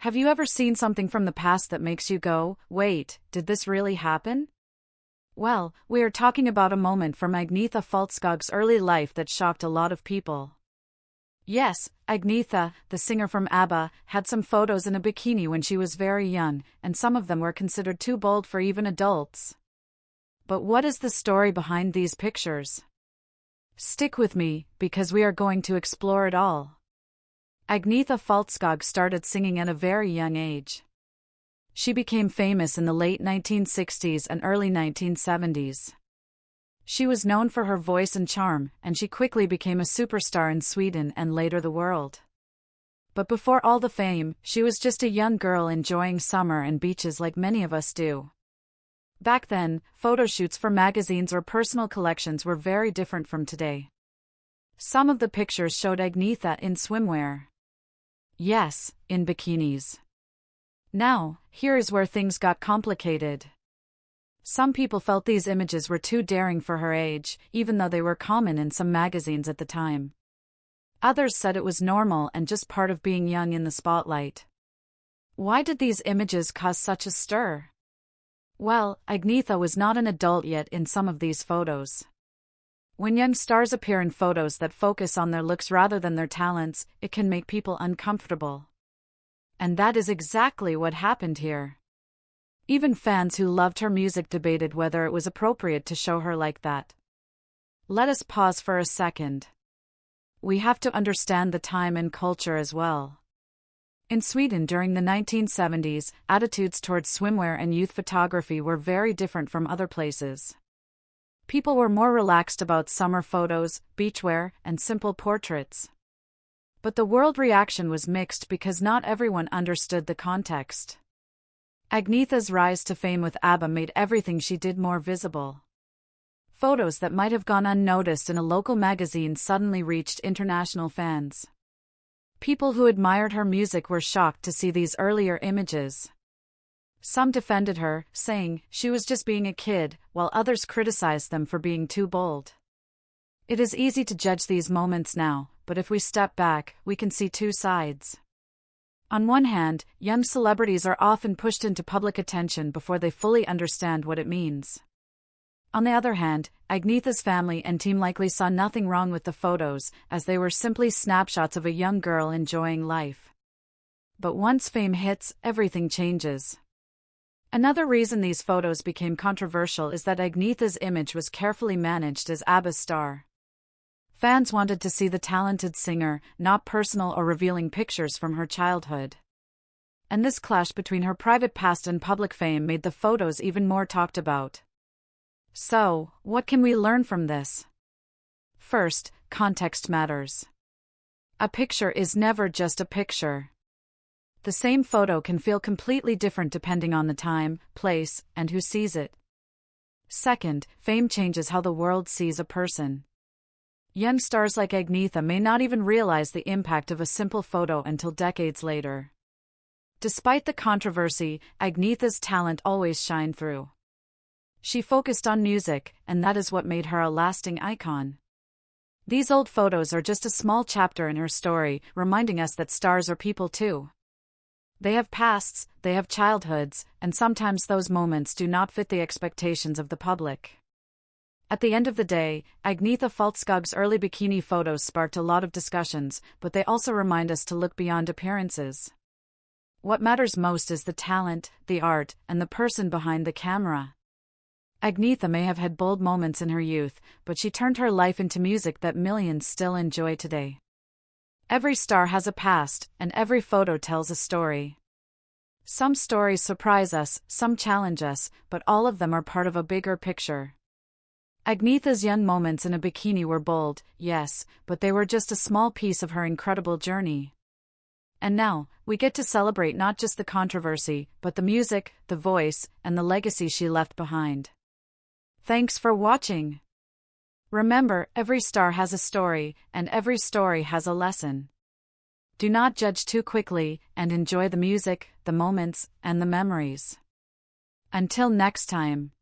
Have you ever seen something from the past that makes you go, wait, did this really happen? Well, we are talking about a moment from Agnetha Fältskog's early life that shocked a lot of people. Yes, Agnetha, the singer from ABBA, had some photos in a bikini when she was very young, and some of them were considered too bold for even adults. But what is the story behind these pictures? Stick with me, because we are going to explore it all. Agnetha Fältskog started singing at a very young age. She became famous in the late 1960s and early 1970s. She was known for her voice and charm, and she quickly became a superstar in Sweden and later the world. But before all the fame, she was just a young girl enjoying summer and beaches like many of us do. Back then, photo shoots for magazines or personal collections were very different from today. Some of the pictures showed Agnetha in swimwear. Yes, in bikinis. Now, here is where things got complicated. Some people felt these images were too daring for her age, even though they were common in some magazines at the time. Others said it was normal and just part of being young in the spotlight. Why did these images cause such a stir? Well, Agnetha was not an adult yet in some of these photos. When young stars appear in photos that focus on their looks rather than their talents, it can make people uncomfortable. And that is exactly what happened here. Even fans who loved her music debated whether it was appropriate to show her like that. Let us pause for a second. We have to understand the time and culture as well. In Sweden during the 1970s, attitudes towards swimwear and youth photography were very different from other places. People were more relaxed about summer photos, beachwear, and simple portraits. But the world reaction was mixed because not everyone understood the context. Agnetha's rise to fame with ABBA made everything she did more visible. Photos that might have gone unnoticed in a local magazine suddenly reached international fans. People who admired her music were shocked to see these earlier images. Some defended her, saying she was just being a kid, while others criticized them for being too bold. It is easy to judge these moments now, but if we step back, we can see two sides. On one hand, young celebrities are often pushed into public attention before they fully understand what it means. On the other hand, Agnetha's family and team likely saw nothing wrong with the photos, as they were simply snapshots of a young girl enjoying life. But once fame hits, everything changes. Another reason these photos became controversial is that Agnetha's image was carefully managed as ABBA's star. Fans wanted to see the talented singer, not personal or revealing pictures from her childhood. And this clash between her private past and public fame made the photos even more talked about. So, what can we learn from this? First, context matters. A picture is never just a picture. The same photo can feel completely different depending on the time, place, and who sees it. Second, fame changes how the world sees a person. Young stars like Agnetha may not even realize the impact of a simple photo until decades later. Despite the controversy, Agnetha's talent always shined through. She focused on music, and that is what made her a lasting icon. These old photos are just a small chapter in her story, reminding us that stars are people too. They have pasts, they have childhoods, and sometimes those moments do not fit the expectations of the public. At the end of the day, Agnetha Fältskog's early bikini photos sparked a lot of discussions, but they also remind us to look beyond appearances. What matters most is the talent, the art, and the person behind the camera. Agnetha may have had bold moments in her youth, but she turned her life into music that millions still enjoy today. Every star has a past, and every photo tells a story. Some stories surprise us, some challenge us, but all of them are part of a bigger picture. Agnetha's young moments in a bikini were bold, yes, but they were just a small piece of her incredible journey. And now, we get to celebrate not just the controversy, but the music, the voice, and the legacy she left behind. Thanks for watching. Remember, every star has a story, and every story has a lesson. Do not judge too quickly, and enjoy the music, the moments, and the memories. Until next time.